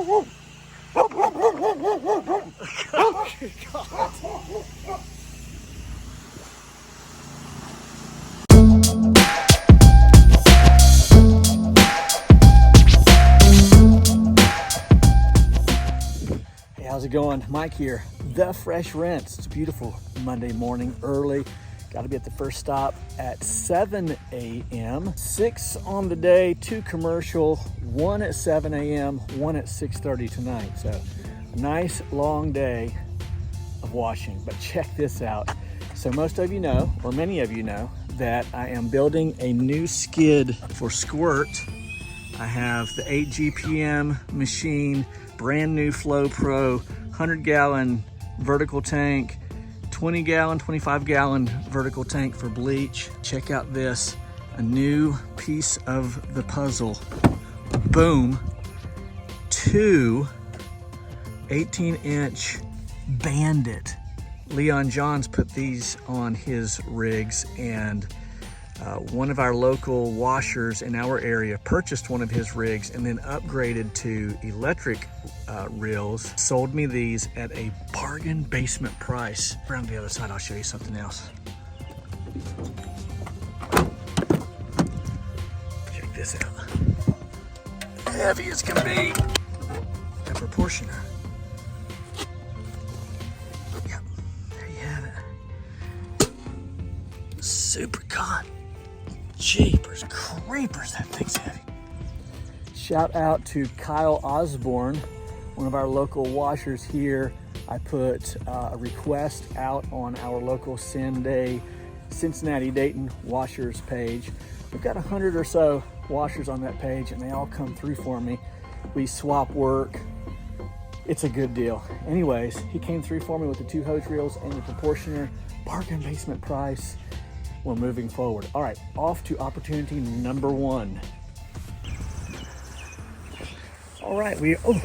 Hey, how's it going? Mike here, The Fresh Rinse. It's a beautiful Monday morning, early. Got to be at the first stop at 7 a.m. 6 on the day, 2 commercial, 1 at 7 a.m., 1 at 6:30 tonight. So a nice long day of washing, but check this out. So most of you know, or many of you know, that I am building a new skid for Squirt. I have the 8 GPM machine, brand new Flow Pro, 100-gallon vertical tank, 20-gallon, 25-gallon vertical tank for bleach. Check out this, a new piece of the puzzle. Boom, 2 18-inch Bandit. Leon Johns put these on his rigs, and one of our local washers in our area purchased one of his rigs and then upgraded to electric reels. Sold me these at a bargain basement price. Around the other side, I'll show you something else. Check this out. Heavy as can be. A proportioner. Yep, there you have it. Super caught. Jeepers creepers, that thing's heavy. Shout out to Kyle Osborne, one of our local washers here. I put a request out on our local Sunday Cincinnati Dayton washers page. We've got 100 or so washers on that page, and they all come through for me. We swap work. It's a good deal. Anyways, he came through for me with the 2 hose reels and the proportioner, bargain basement price. We're moving forward. All right, off to opportunity number 1. All right, we are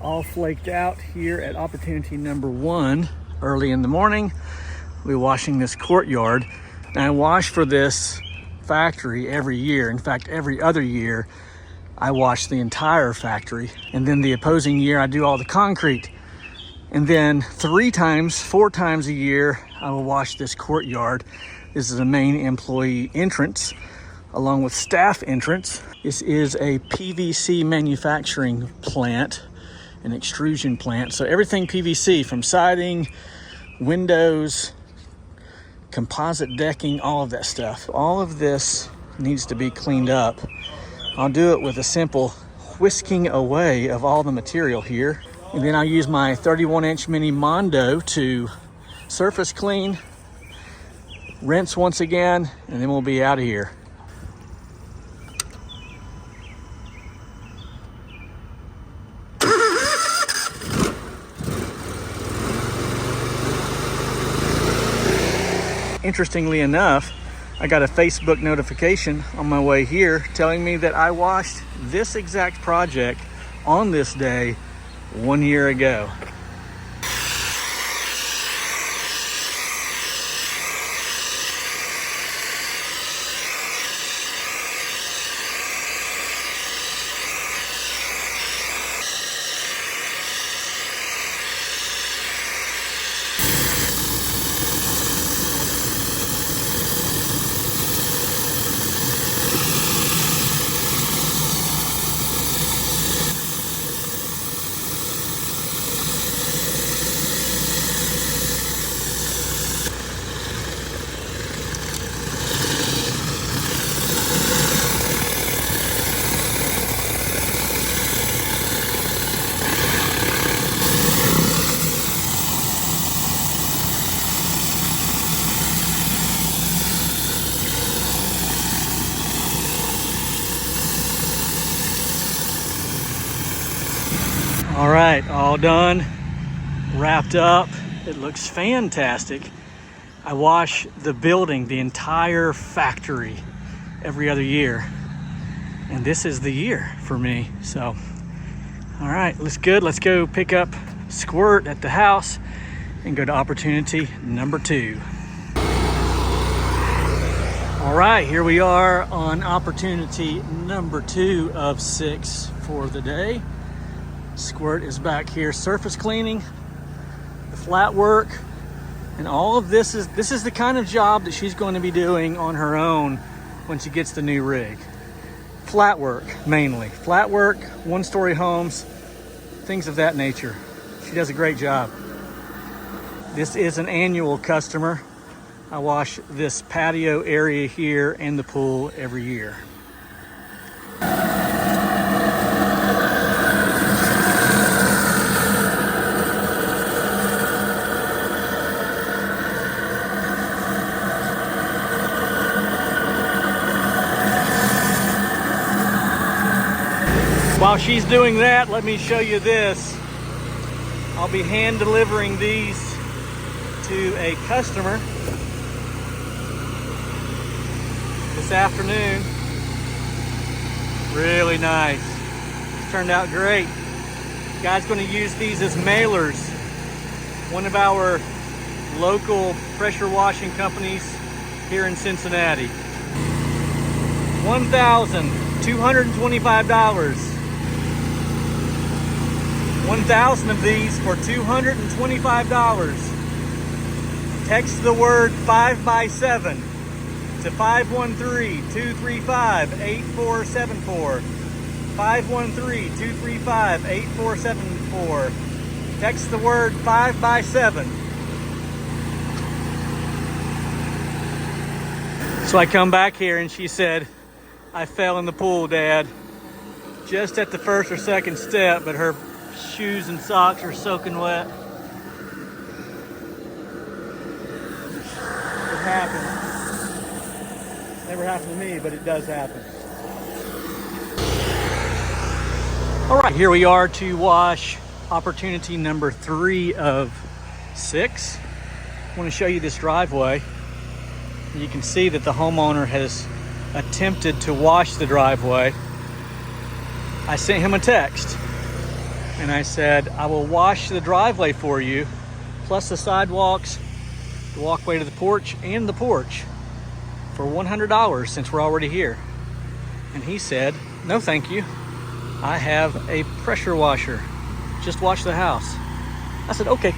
all flaked out here at opportunity number 1. Early in the morning, we're washing this courtyard. And I wash for this factory every year. In fact, every other year, I wash the entire factory. And then the opposing year, I do all the concrete. And then 4 times a year, I will wash this courtyard. This is a main employee entrance, along with staff entrance. This is a PVC manufacturing plant, an extrusion plant. So everything PVC, from siding, windows, composite decking, all of that stuff. All of this needs to be cleaned up. I'll do it with a simple whisking away of all the material here. And then I'll use my 31-inch mini Mondo to surface clean, rinse once again, and then we'll be out of here. Interestingly enough, I got a Facebook notification on my way here telling me that I washed this exact project on this day 1 year ago. All right, all done, wrapped up. It looks fantastic. I wash the building, the entire factory, every other year. And this is the year for me. So, all right, looks good. Let's go pick up Squirt at the house and go to opportunity number 2. All right, here we are on opportunity number 2 of 6 for the day. Squirt is back here surface cleaning, the flat work, and all of this is the kind of job that she's going to be doing on her own when she gets the new rig. Flat work, mainly. Flat work, one-story homes, things of that nature. She does a great job. This is an annual customer. I wash this patio area here and the pool every year. While she's doing that, let me show you this. I'll be hand delivering these to a customer this afternoon. Really nice. It's turned out great. The guy's going to use these as mailers. One of our local pressure washing companies here in Cincinnati. $1,225. 1,000 of these for $225. Text the word 5x7 to 513-235-8474. 513-235-8474. Text the word 5x7. So I come back here and she said, I fell in the pool, Dad. Just at the first or second step, but her shoes and socks are soaking wet. It happens. Never happened to me, but it does happen. All right, here we are to wash opportunity number 3 of 6. I want to show you this driveway. You can see that the homeowner has attempted to wash the driveway. I sent him a text and I said, I will wash the driveway for you, plus the sidewalks, the walkway to the porch, and the porch for $100 since we're already here. And he said, no thank you. I have a pressure washer. Just wash the house. I said, okay.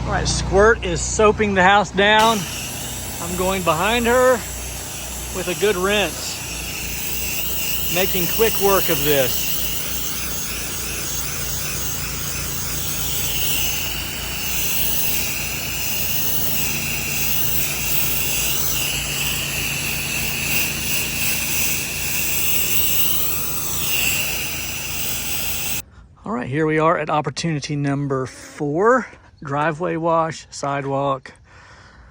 All right, Squirt is soaping the house down. I'm going behind her with a good rinse, making quick work of this. All right, here we are at opportunity number 4, driveway wash, sidewalk,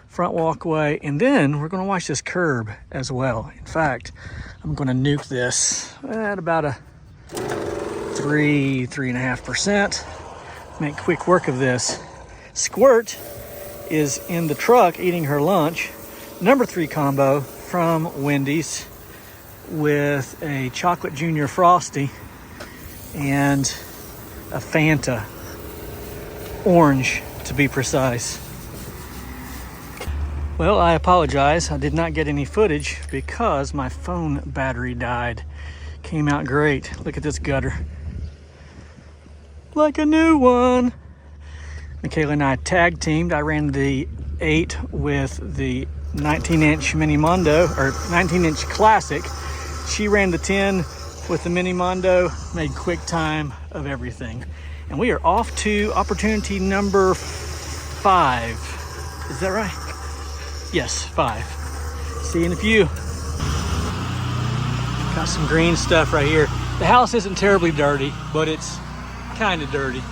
front walkway, and then we're going to wash this curb as well. In fact, I'm going to nuke this at about a 3.5%. Make quick work of this. Squirt is in the truck eating her lunch. Number 3 combo from Wendy's with a chocolate junior frosty and a Fanta, orange to be precise. Well, I apologize. I did not get any footage because my phone battery died. Came out great. Look at this gutter. Like a new one. Michaela and I tag teamed. I ran the 8 with the 19-inch Mini Mondo, or 19-inch Classic. She ran the 10 with the Mini Mondo, made quick time of everything. And we are off to opportunity number 5. Is that right? Yes, 5. See you in a few. Got some green stuff right here. The house isn't terribly dirty, but it's kind of dirty.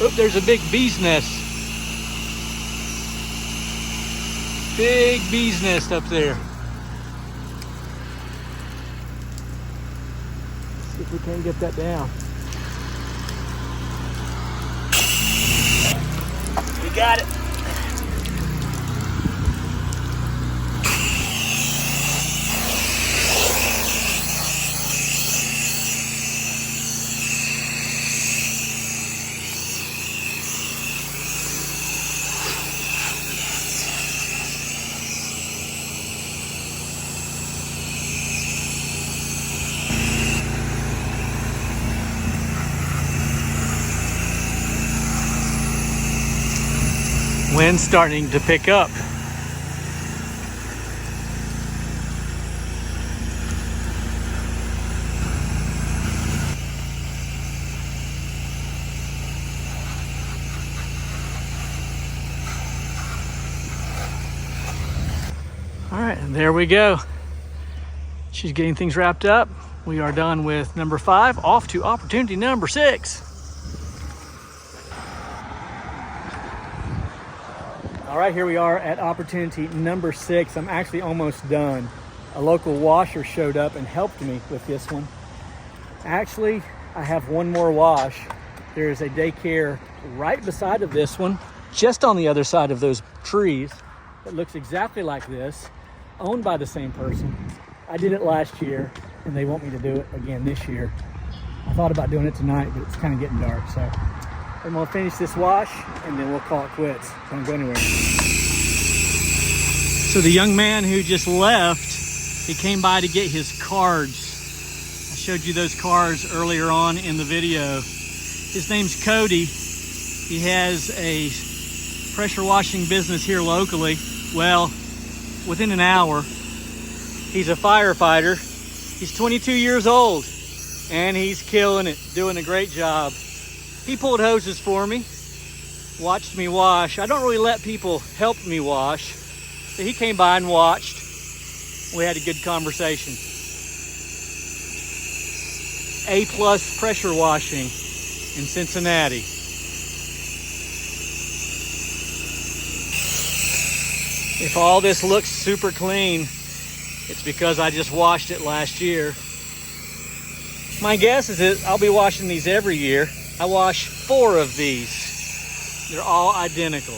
Oh, there's a big bee's nest. Big bee's nest up there. See if we can get that down. We got it. Wind's starting to pick up. All right, and there we go. She's getting things wrapped up. We are done with number 5, off to opportunity number 6. All right, here we are at opportunity number 6. I'm actually almost done. A local washer showed up and helped me with this one. Actually, I have one more wash. There's a daycare right beside of this one, just on the other side of those trees. It looks exactly like this, owned by the same person. I did it last year, and they want me to do it again this year. I thought about doing it tonight, but it's kind of getting dark, so I'm gonna finish this wash, and then we'll call it quits. Don't go anywhere. So the young man who just left, he came by to get his cards. I showed you those cards earlier on in the video. His name's Cody. He has a pressure washing business here locally. Well, within an hour. He's a firefighter. He's 22 years old, and he's killing it, doing a great job. He pulled hoses for me, watched me wash. I don't really let people help me wash, so he came by and watched. We had a good conversation. A+ pressure washing in Cincinnati. If all this looks super clean, it's because I just washed it last year. My guess is that I'll be washing these every year. I wash 4 of these. They're all identical.